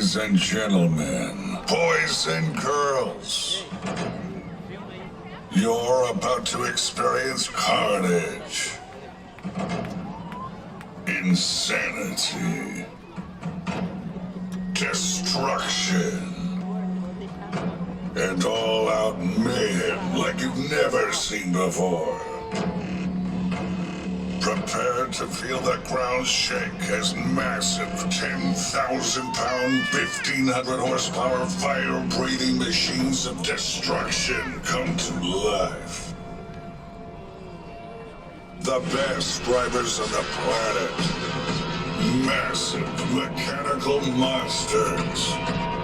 Ladies and gentlemen, boys and girls, you're about to experience carnage, insanity, destruction, and all-out mayhem like you've never seen before. Prepare to feel the ground shake as massive 10,000-pound, 1,500 horsepower fire-breathing machines of destruction come to life. The best drivers on the planet. Massive mechanical monsters.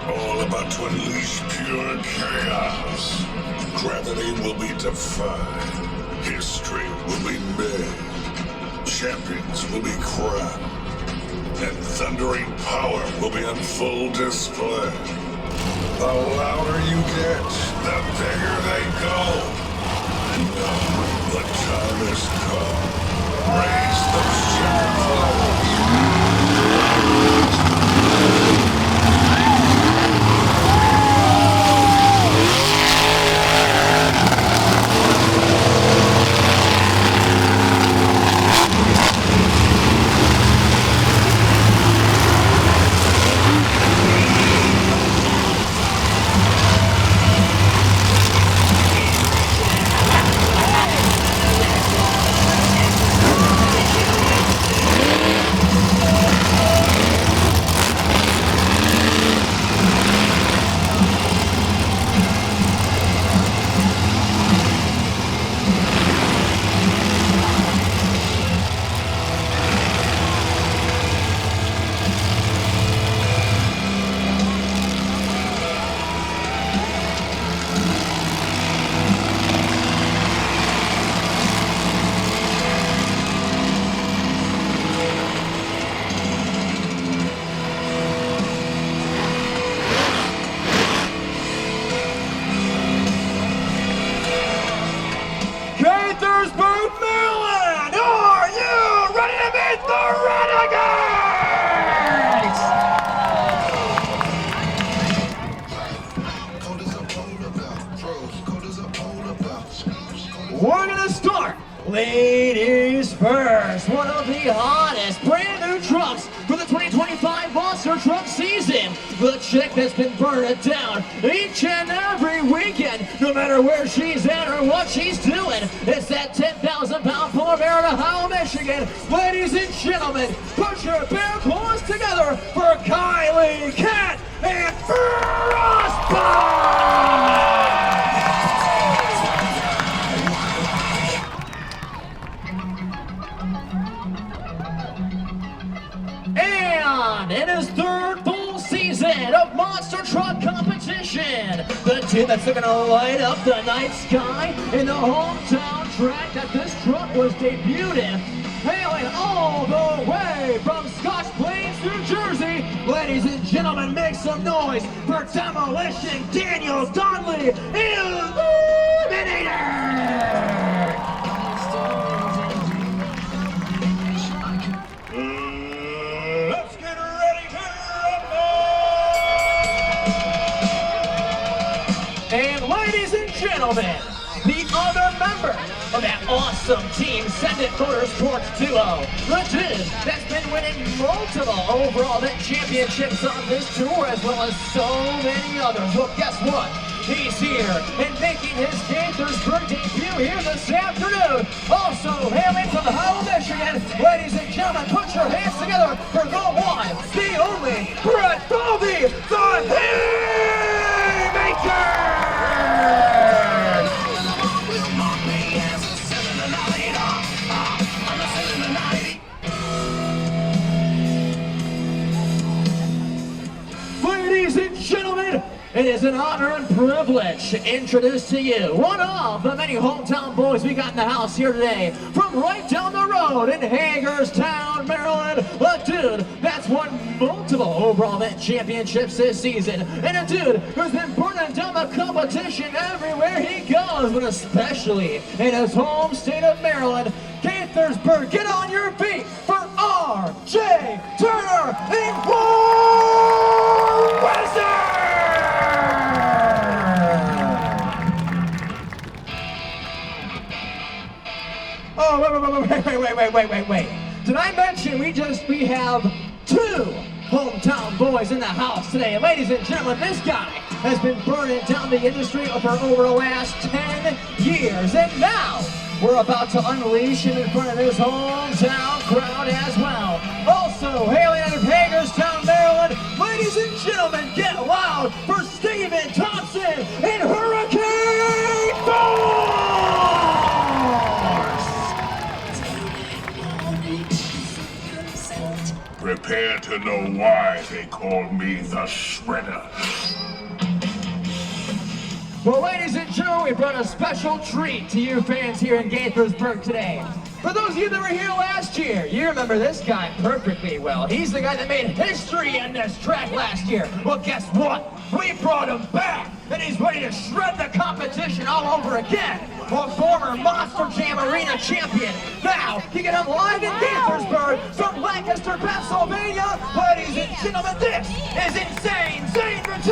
All about to unleash pure chaos. Gravity will be defied. History will be made. Champions will be crowned, and thundering power will be on full display. The louder you get, the bigger they go. Now, the time has come. Raise those checker flags. Gaithersburg, Maryland! Are you ready to meet the Renegades? We're gonna start, ladies first. One of the hottest brand new trucks for the 2025 Monster Truck season. The chick that's been burning down each and every weekend, no matter where she's at or what she's doing. It's that 10,000-pound polar bear in Ohio, Michigan. Ladies and gentlemen, put your bear claws together for Kylie, Cat, and Frostbite! And in his third full season of Monster Truck competition, the team that's gonna light up the night sky in the hometown track that this truck was debuted in, hailing all the way from Scotch Plains, New Jersey. Ladies and gentlemen, make some noise for Demolition Daniel Donnelly, Illuminator! And ladies and gentlemen, the other member of that awesome team, Send It Motorsports duo, the dude that's been winning multiple overall event championships on this tour, as well as so many others. Well, guess what? He's here and making his Gaithersburg debut here this afternoon. Also hailing from Ohio, Michigan, ladies and gentlemen, put your hands together for the one, the only, Brett Bovey, the Haymaker! Ladies and gentlemen, it is an honor and privilege to introduce to you one of the many hometown boys we got in the house here today, from right down the road in Hagerstown, Maryland. A dude that's won multiple overall event championships this season, and a dude who's been burning down the competition everywhere he goes, but especially in his home state of Maryland. Gaithersburg, get on your feet for R.J. Turner and Wheelie! wait. Did I mention we have 2 hometown boys in the house today? Ladies and gentlemen, this guy has been burning down the industry for over the last 10 years. And now, we're about to unleash him in front of his hometown crowd as well. Also, hailing out of Hagerstown, Maryland, ladies and gentlemen, get loud for Steven Thompson and Hurricane Force! Prepare to know why they call me the Shredder. Well, ladies and gentlemen, we brought a special treat to you fans here in Gaithersburg today. For those of you that were here last year, you remember this guy perfectly well. He's the guy that made history in this track last year. Well, guess what? We brought him back, and he's ready to shred the competition all over again. A former Monster Jam Arena champion. Now, you get him live in Gaithersburg from Lancaster, Pennsylvania. Ladies and gentlemen, this is Insane Zane for 2,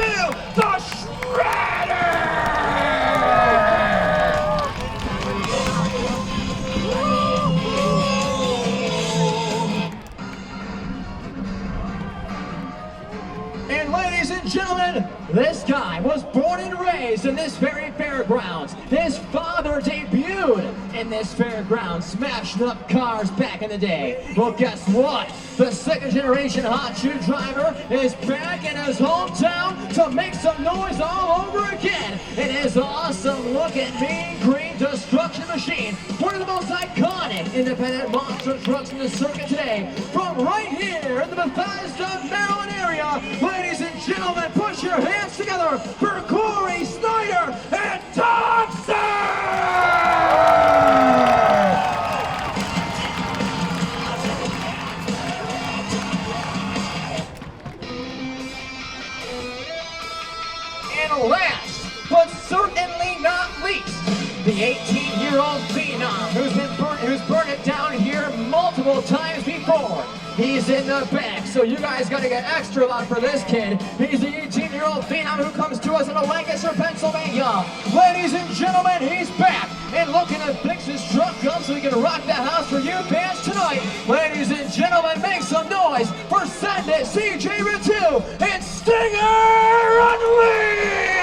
the Shredder! And ladies and gentlemen, this guy was born and raised in this very fairgrounds. His father debuted in this fairgrounds, smashing up cars back in the day. Well, guess what? The second generation hot shoe driver is back in his hometown to make some noise all over again. It is awesome looking mean green destruction machine. One of the most iconic independent monster trucks in the circuit today. From right here in the Bethesda, Maryland area, ladies and gentlemen, put your hands together for Corey Snyder and Thompson! And last, but certainly not least, the 18-year-old phenom who's burned it down here multiple times before. He's in the back, so you guys gotta get extra loud for this kid. He's the 18-year-old phenom who comes to us in Lancaster, Pennsylvania. Ladies and gentlemen, he's back and looking to fix his truck up so he can rock the house for you fans tonight. Ladies and gentlemen, make some noise for Send It CJ Ritu and Stinger Unleashed!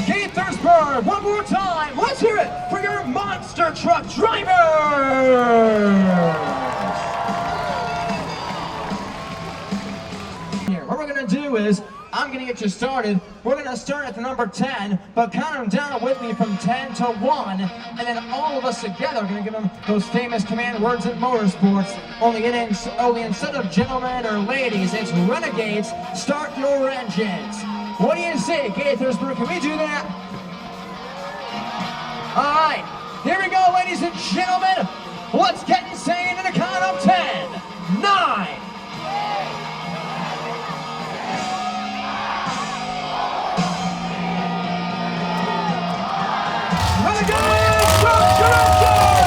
Gaithersburg, one more time, let's hear it for your monster truck drivers! Here, what we're gonna do is, I'm gonna get you started. We're gonna start at the number 10, but count them down with me from 10 to 1, and then all of us together are gonna give them those famous command words in motorsports. Only instead of gentlemen or ladies, it's Renegades, start your engines. What do you say, Gaithersburg? Can we do that? All right, here we go, ladies and gentlemen. Let's get insane in the count of 10, 9. Renegade, start your engines!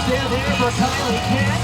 Freestyle there for Kylie Cat.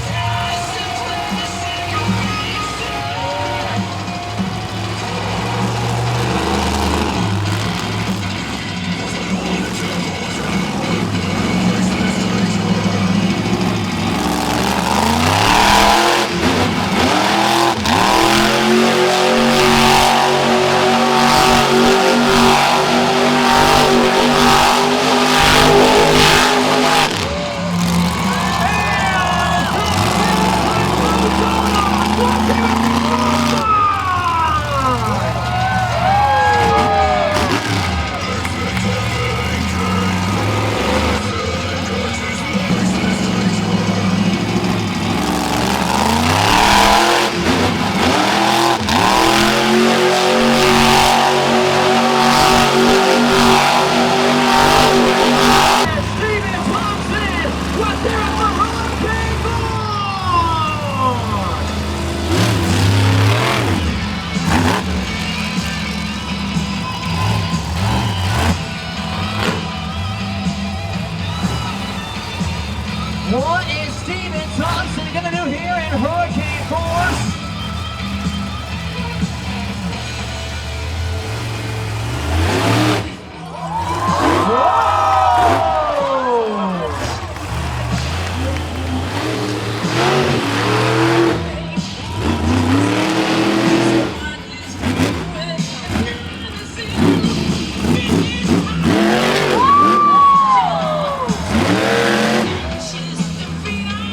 What is Steven Thompson gonna do here in Hurricane Force?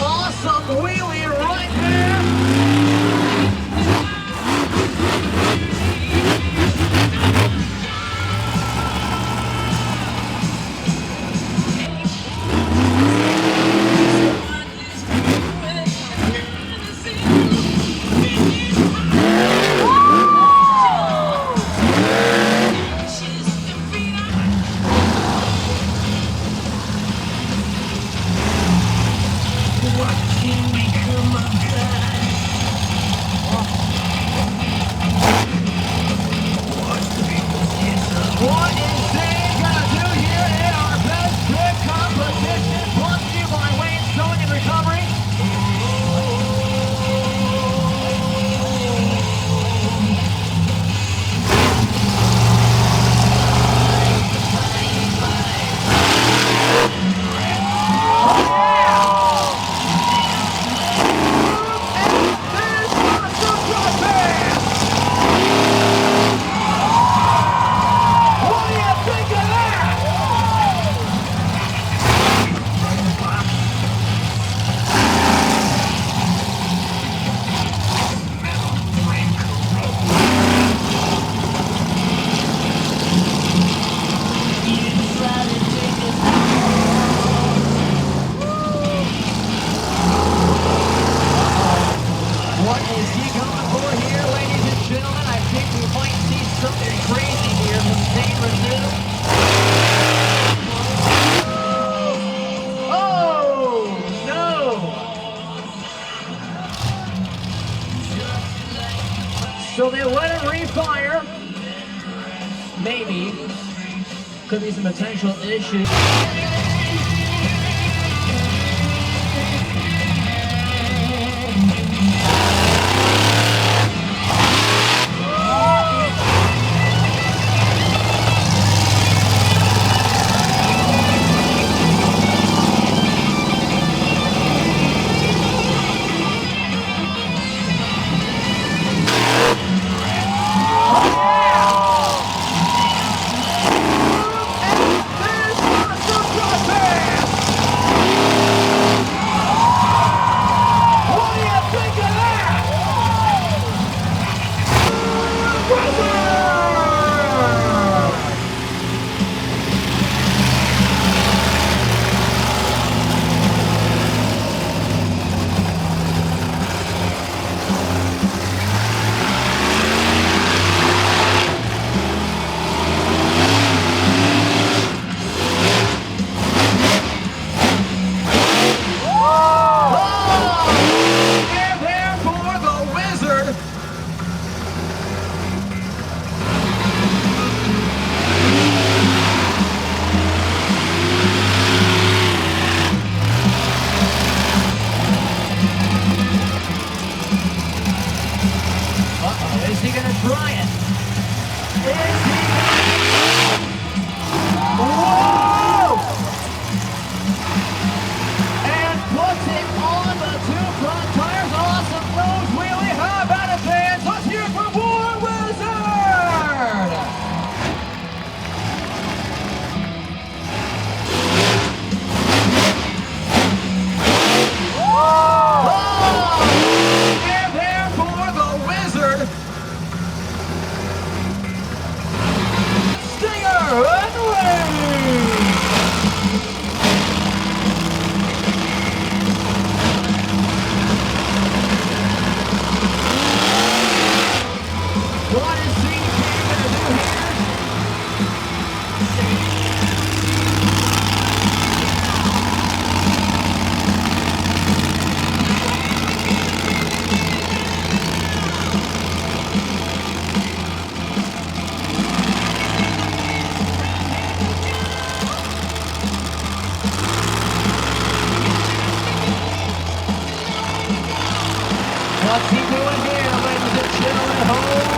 Awesome wheelie right there. What is Dave gonna do here in our best trick competition? Brought to you by Wayne's Towing and Recovery. What do you think of that? What is he going for here, ladies and gentlemen? I think we might see something crazy here from State Renew. Oh, no! So they let him refire. Maybe. Could be some potential issues. There's What's he doing here, ladies and gentlemen? Oh,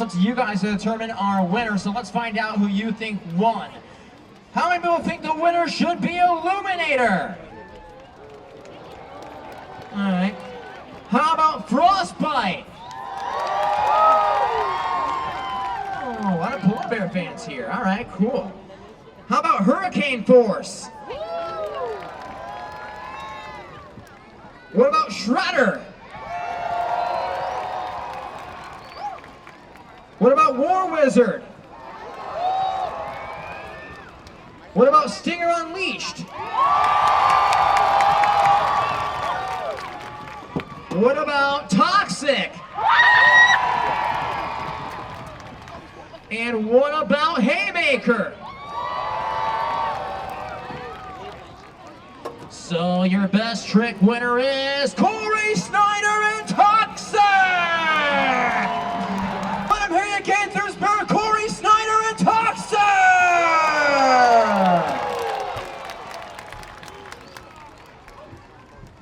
it's up to you guys to determine our winner. So let's find out who you think won. How many people think the winner should be Illuminator? All right. How about Frostbite? Oh, a lot of Polar Bear fans here. All right, cool. How about Hurricane Force? What about Shredder? What about War Wizard? What about Stinger Unleashed? What about Toxic? And what about Haymaker? So your best trick winner is Corey Snyder and Toxic! But I'm here at Gaithersburg, Corey Snyder and Toxic!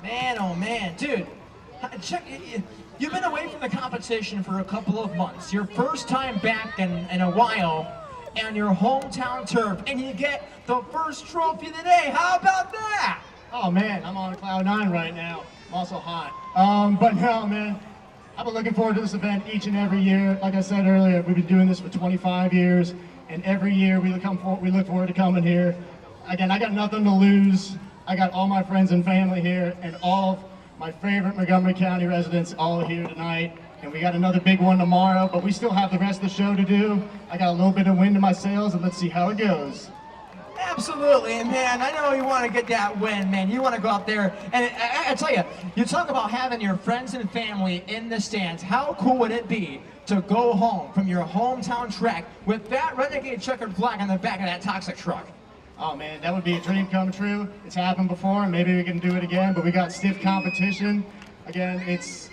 Man, oh man, dude. Check, you've been away from the competition for a couple of months. Your first time back in a while on your hometown turf, and you get the first trophy of the day. How about that? Oh man, I'm on cloud 9 right now. I'm also hot. But no, man, I've been looking forward to this event each and every year. Like I said earlier, we've been doing this for 25 years, and every year we look forward to coming here. Again, I got nothing to lose. I got all my friends and family here, and all of my favorite Montgomery County residents all here tonight. And we got another big one tomorrow, but we still have the rest of the show to do. I got a little bit of wind in my sails, and let's see how it goes. Absolutely, man. I know you want to get that win, man. You want to go out there, and I tell you, you talk about having your friends and family in the stands. How cool would it be to go home from your hometown track with that Renegade checkered flag on the back of that Toxic truck? Oh man, that would be a dream come true. It's happened before, and maybe we can do it again, but we got stiff competition. Again, it's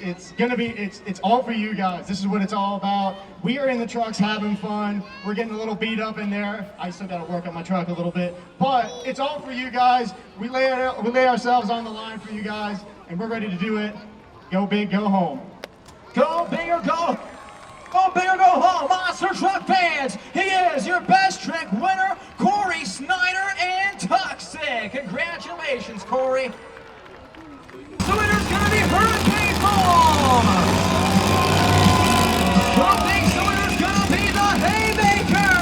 all for you guys. This is what it's all about. We are in the trucks having fun. We're getting a little beat up in there. I still got to work on my truck a little bit, but it's all for you guys. We lay ourselves on the line for you guys, and we're ready to do it. Go big, go home. Go big or go. Go big or go home, Monster Truck fans. He is your best trick winner, Corey Snyder and Toxic. Congratulations, Corey. The winner's gonna be Hurricane Force. Who thinks the winner's gonna be the Haymaker?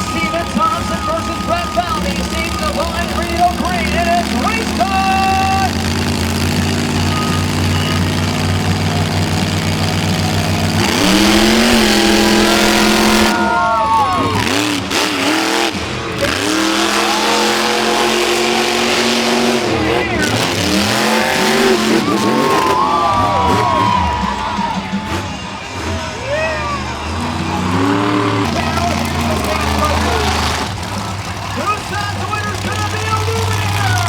Steven Thompson versus Brett Valley. Seeing the line, Rio Green. It is race time. Who says the winner's gonna be Illuminator?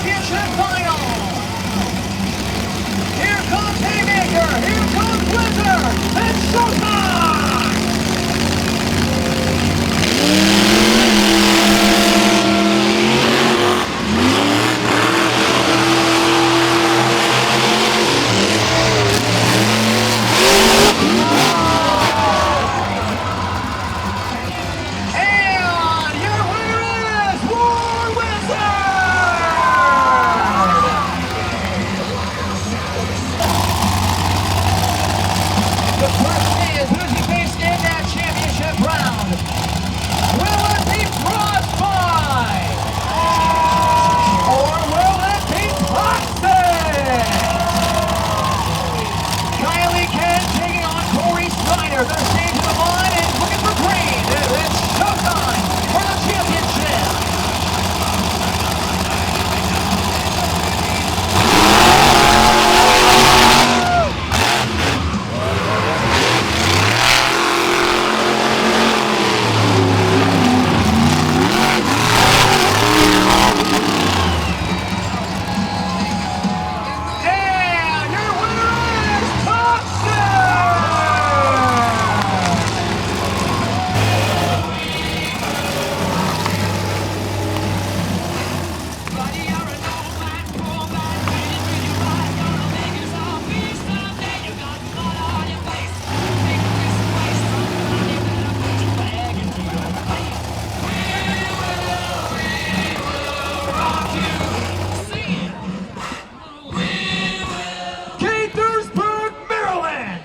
championship final. Here comes Haymaker, here comes Blizzard, and showtime! Gaithersburg, Maryland.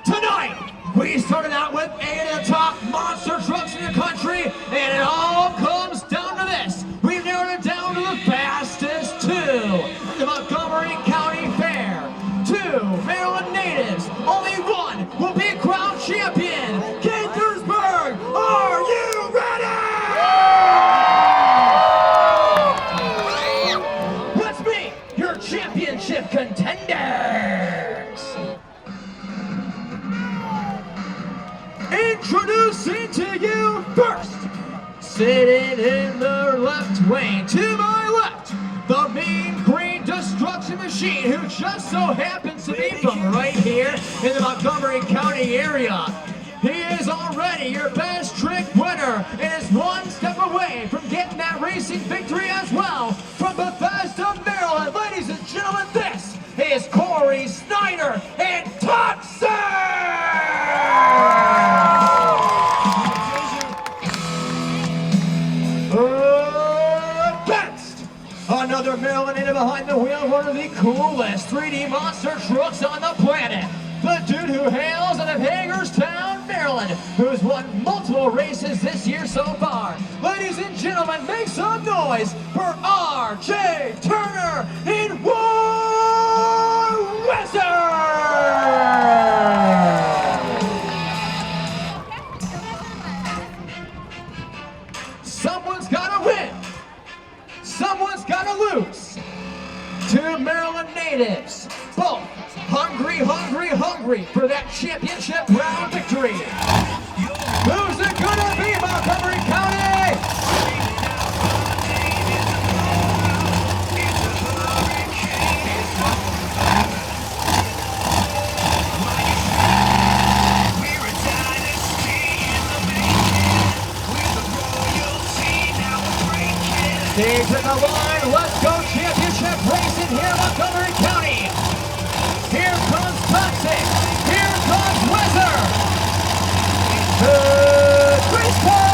Tonight, we started out with 8 of the top monster trucks in the country, and it all comes down to this. We've narrowed it down to the fastest two. The Montgomery County Fair. 2 Maryland natives. Only one will be crowned champion. Gaithersburg, are you ready? Let's meet your championship contenders. Introducing to you first, sitting in the left wing, to my left, the mean green destruction machine who just so happens to be from right here in the Montgomery County area. He is already your best trick winner and is one step away from getting that racing victory as well. From Bethesda, Maryland, ladies and gentlemen, this is Corey Snyder and Toxic! Against another Maryland native behind the wheel, one of the coolest 3D monster trucks on the planet. The dude who hails out of Hagerstown, Maryland, who's won multiple races this year so far. Ladies and gentlemen, make some noise for R.J. Turner in War Wizard! Someone's gotta win. Someone's gotta lose. 2 Maryland natives, both hungry, hungry, hungry for that championship round victory. Who's it gonna be, Montgomery County? Stage at the line, let's go championship racing here in Montgomery County. Here comes Toxic, here comes Wizard. Freestyle!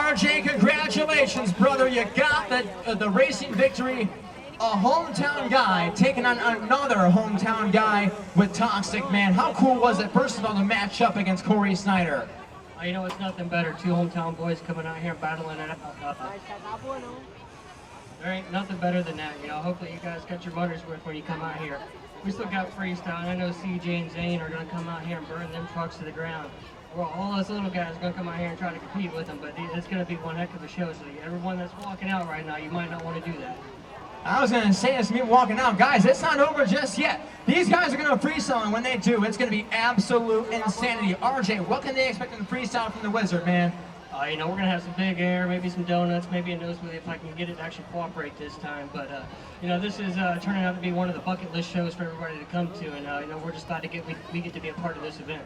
RJ, congratulations, brother. You got the racing victory. A hometown guy taking on another hometown guy with Toxic, man. How cool was it, first of all, to match up against Corey Snyder? You know, it's nothing better. Two hometown boys coming out here and battling it out. There ain't nothing better than that. You know, hopefully you guys got your money's worth when you come out here. We still got Freestyle, and I know CJ and Zane are going to come out here and burn them trucks to the ground. Well, all those little guys are going to come out here and try to compete with them, but it's going to be one heck of a show. So everyone that's walking out right now, you might not want to do that. I was going to say, it's me walking out. Guys, it's not over just yet. These guys are going to freestyle, and when they do, it's going to be absolute insanity. RJ, what can they expect in the freestyle from the Wizard, man? You know, we're going to have some big air, maybe some donuts, maybe a nosebleed if I can get it to actually cooperate this time. But, you know, this is turning out to be one of the bucket list shows for everybody to come to. And, you know, we're just glad to we get to be a part of this event.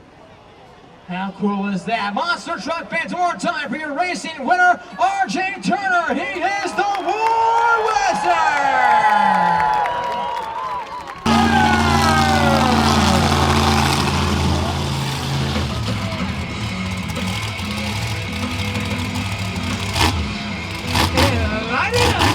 How cool is that? Monster Truck fans, one more time for your racing winner, RJ Turner. He is the War Wizard! Light it up!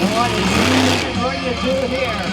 What are you doing here?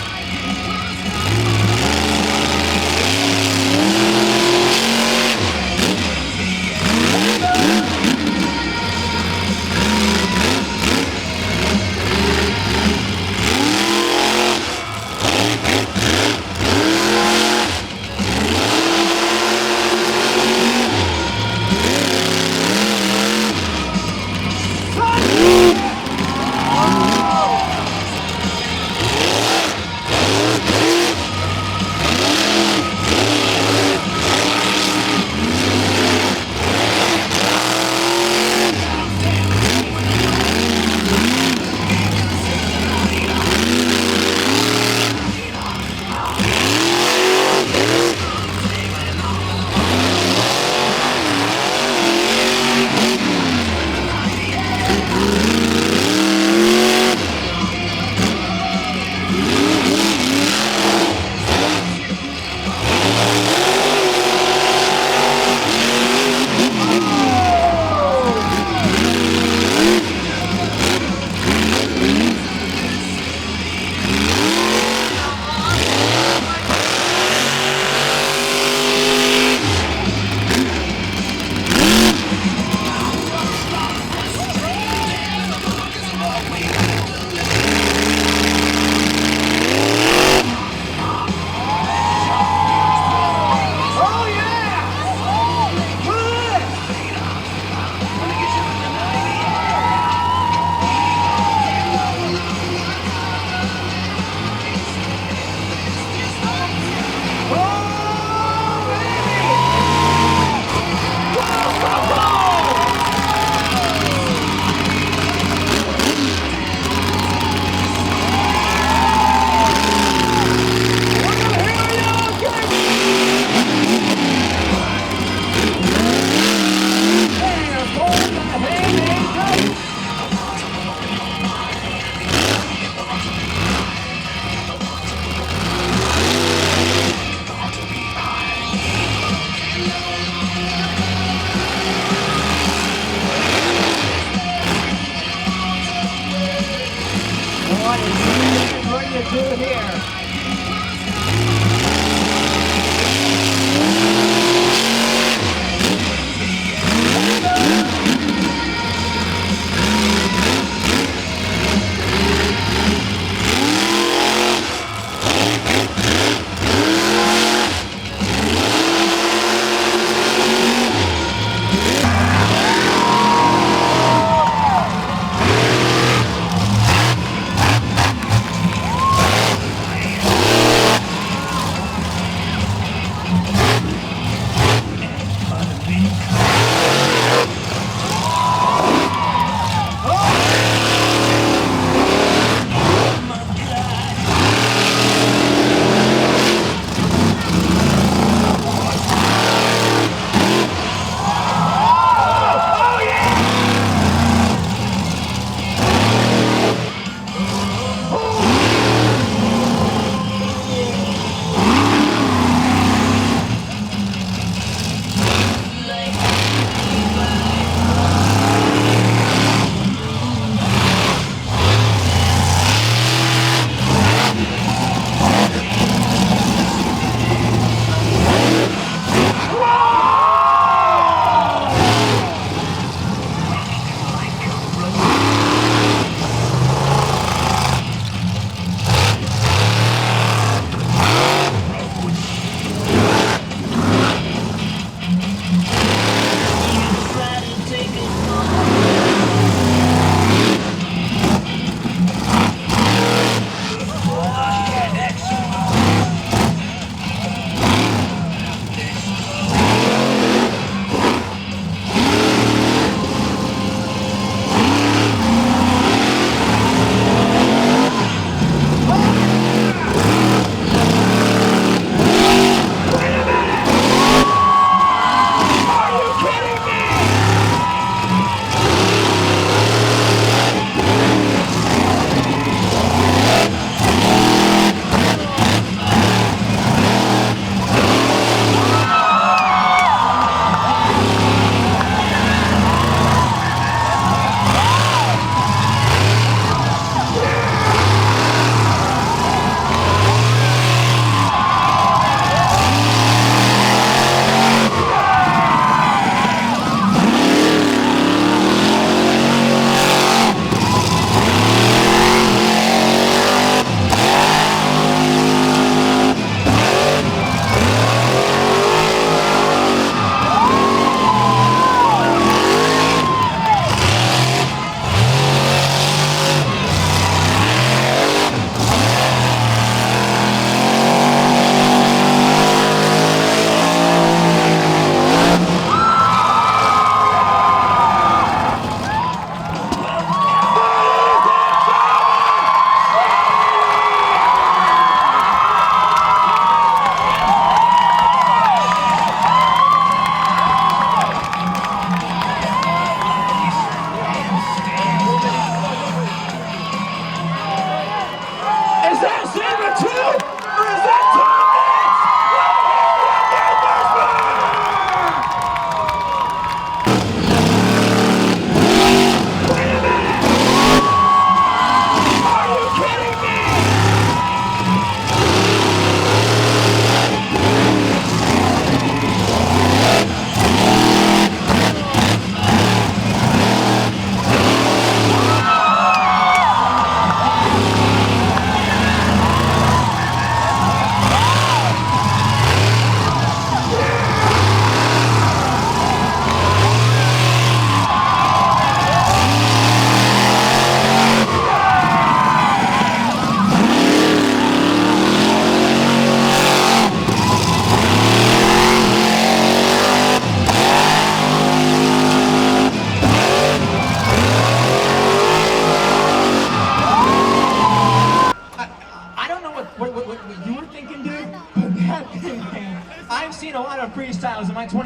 What are you doing here?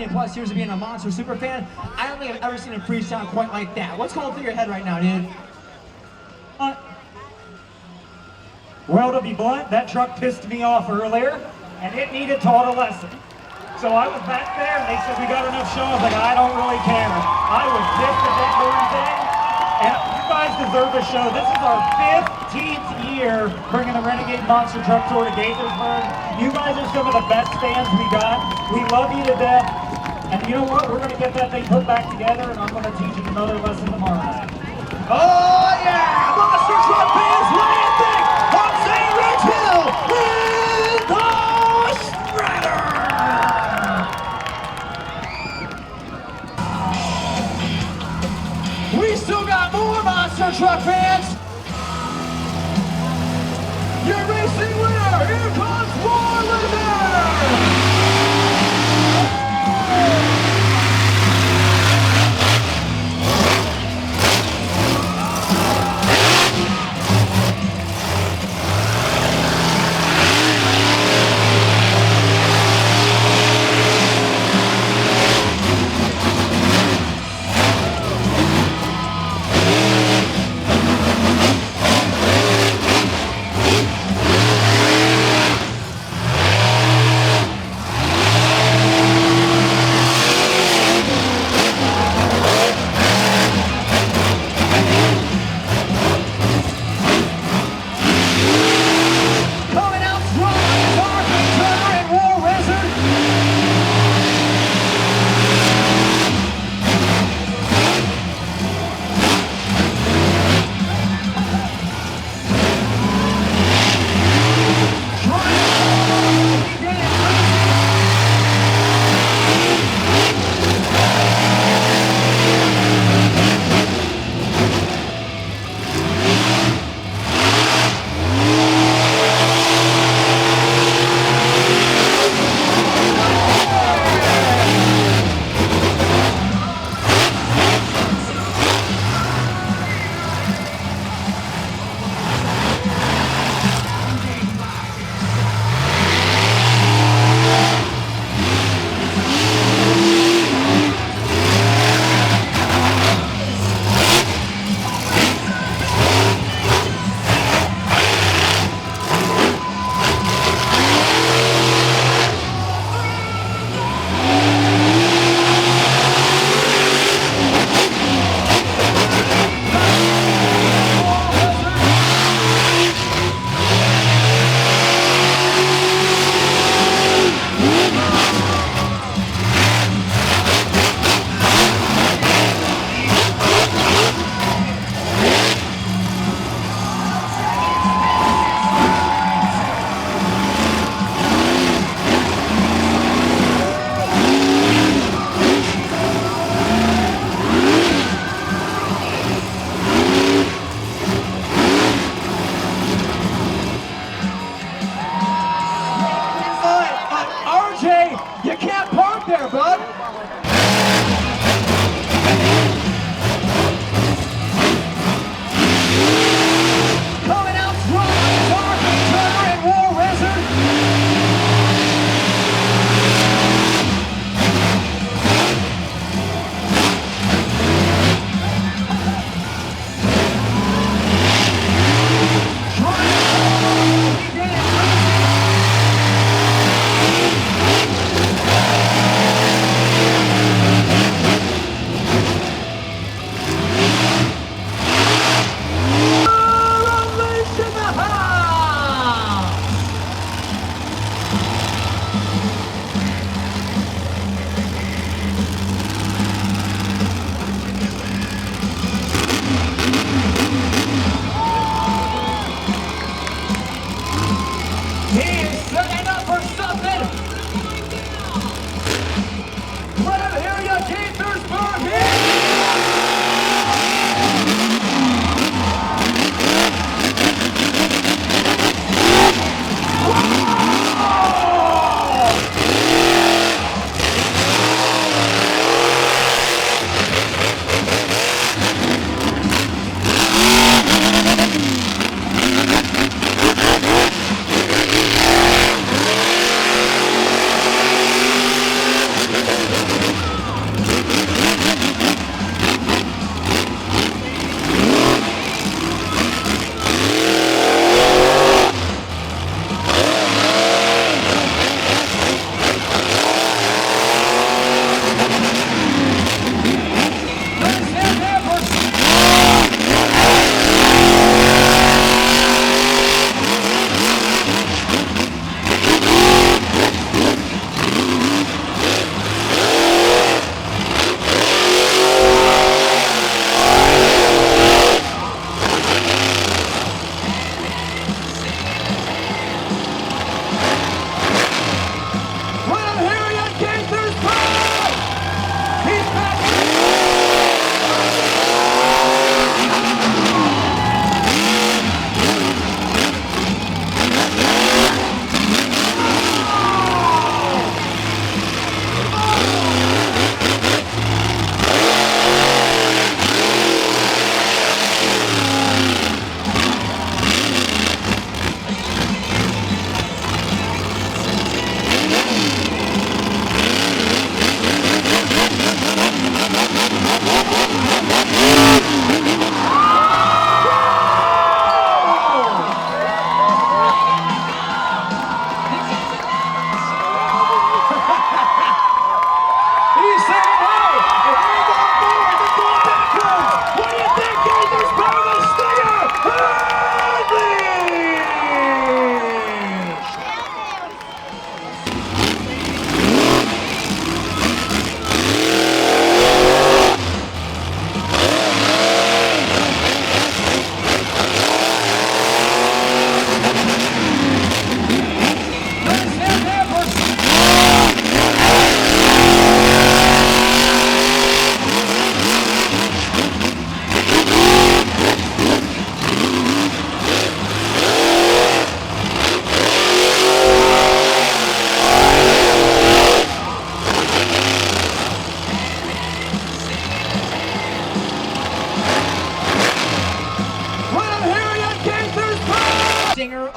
20+ years of being a Monster super fan, I don't think I've ever seen a freestyle quite like that. What's going through your head right now, dude? Well, to be blunt, that truck pissed me off earlier, and it needed taught a lesson. So I was back there, and they said, we got enough show. I was like, I don't really care. I was pissed at that darn thing, and you guys deserve a show. This is our 15th year bringing the Renegade Monster Truck Tour to Gaithersburg. You guys are some of the best fans we got. We love you to death. And you know what? We're going to get that thing put back together, and I'm going to teach you another lesson tomorrow night. Oh yeah! Monster Truck fans, what do you think? I'm saying right now, with the Shredder! We still got more Monster Truck fans! Your racing winner, here comes Wheelie!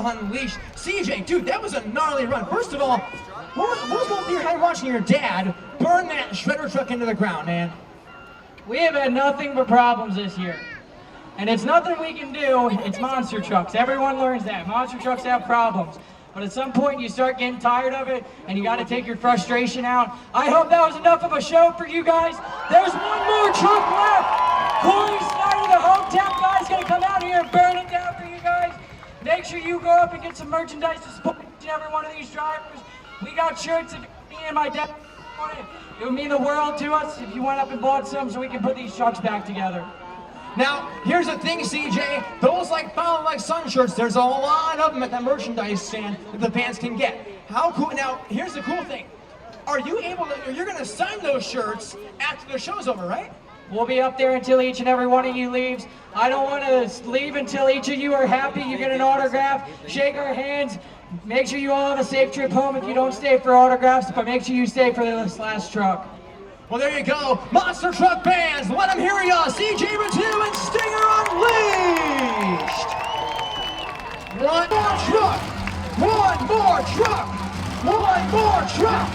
Unleashed. CJ, dude, that was a gnarly run. First of all, what was going through your head watching your dad burn that shredder truck into the ground, man? We have had nothing but problems this year. And it's nothing we can do, it's monster trucks. Everyone learns that. Monster trucks have problems. But at some point you start getting tired of it and you gotta take your frustration out. I hope that was enough of a show for you guys. There's one more truck left. Corey Snyder, the hometown guy, is gonna come out here and burn it down for you guys. Make sure you go up and get some merchandise to support each and every one of these drivers. We got shirts that me and my dad on it. It would mean the world to us if you went up and bought some so we can put these trucks back together. Now, here's the thing, CJ. Those like Follow Like Sun shirts, there's a lot of them at that merchandise stand that the fans can get. How cool? Now, here's the cool thing. Are you able to, you're gonna sign those shirts after the show's over, right? We'll be up there until each and every one of you leaves. I don't want to leave until each of you are happy. You get an autograph, shake our hands. Make sure you all have a safe trip home if you don't stay for autographs, but make sure you stay for this last truck. Well, there you go. Monster Truck Bands, let them hear ya. CJ Ratu and Stinger Unleashed. One more truck. One more truck. One more truck.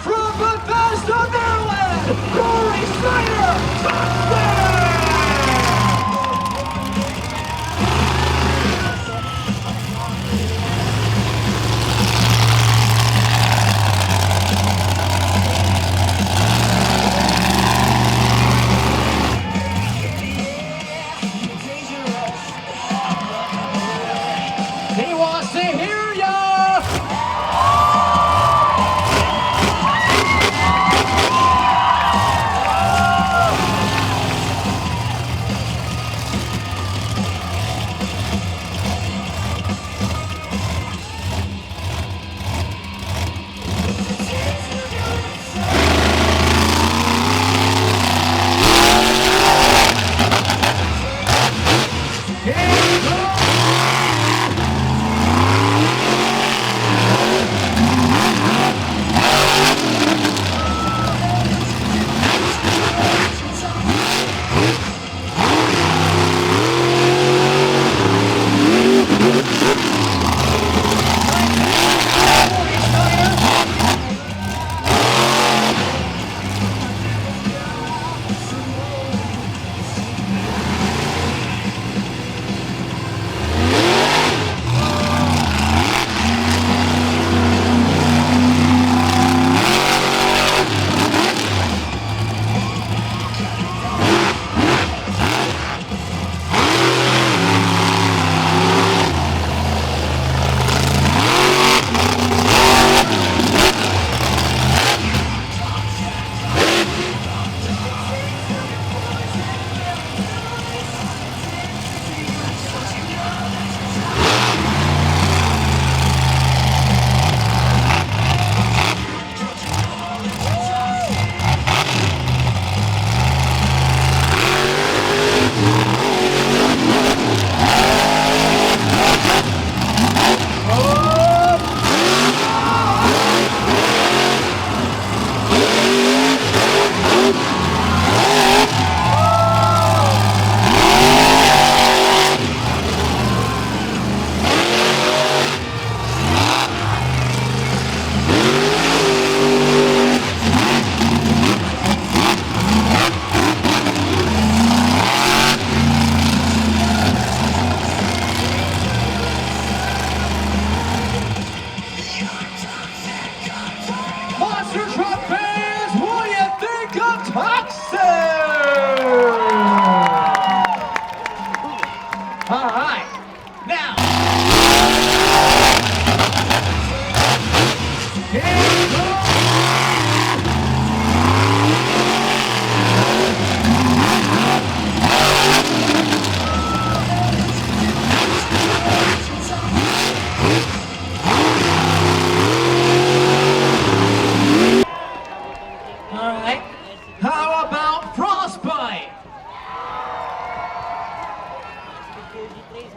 From Bethesda, Maryland, Corey Snyder, touchdown! He wants to hear ya!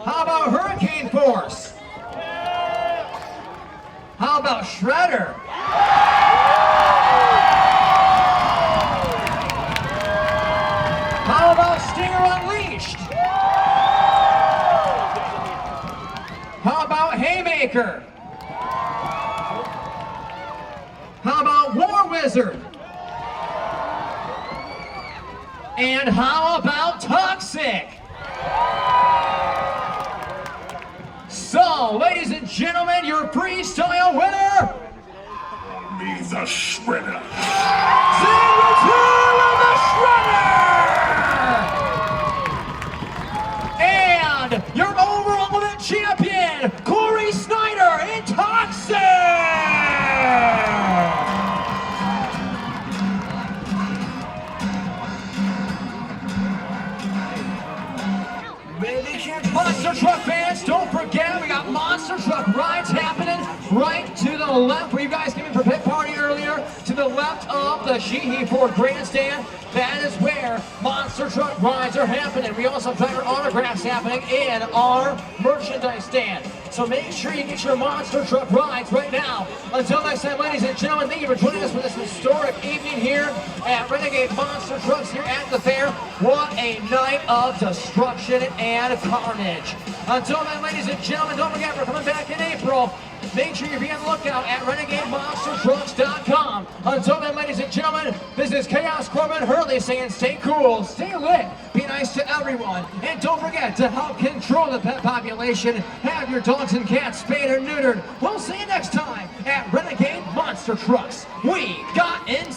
How about Hurricane Force? How about Shredder? How about Stinger Rainmaker? How about War Wizard? And how about Toxic? So, ladies and gentlemen, your freestyle winner, Me, the Shredder. Zero the Shredder! And your overall event champion, Corey Snyder in Toxic! Monster Truck fans, don't forget we got Monster Truck rides happening right to the left where you guys came in for pit party earlier. To the left of the Sheehy Ford Grandstand, that is where Monster Truck rides are happening. We also have driver autographs happening in our merchandise stand. So make sure you get your Monster Truck rides right now. Until next time, ladies and gentlemen, thank you for joining us for this historic evening here at Renegade Monster Trucks here at the fair. What a night of destruction and carnage. Until then, ladies and gentlemen, don't forget we're coming back in April. Make sure you be on the lookout at RenegadeMonsterTrucks.com. Until then, ladies and gentlemen, this is Chaos Corbin Hurley saying stay cool, stay lit, be nice to everyone, and don't forget to help control the pet population. Have your dogs and cats spayed or neutered. We'll see you next time at Renegade Monster Trucks. We got in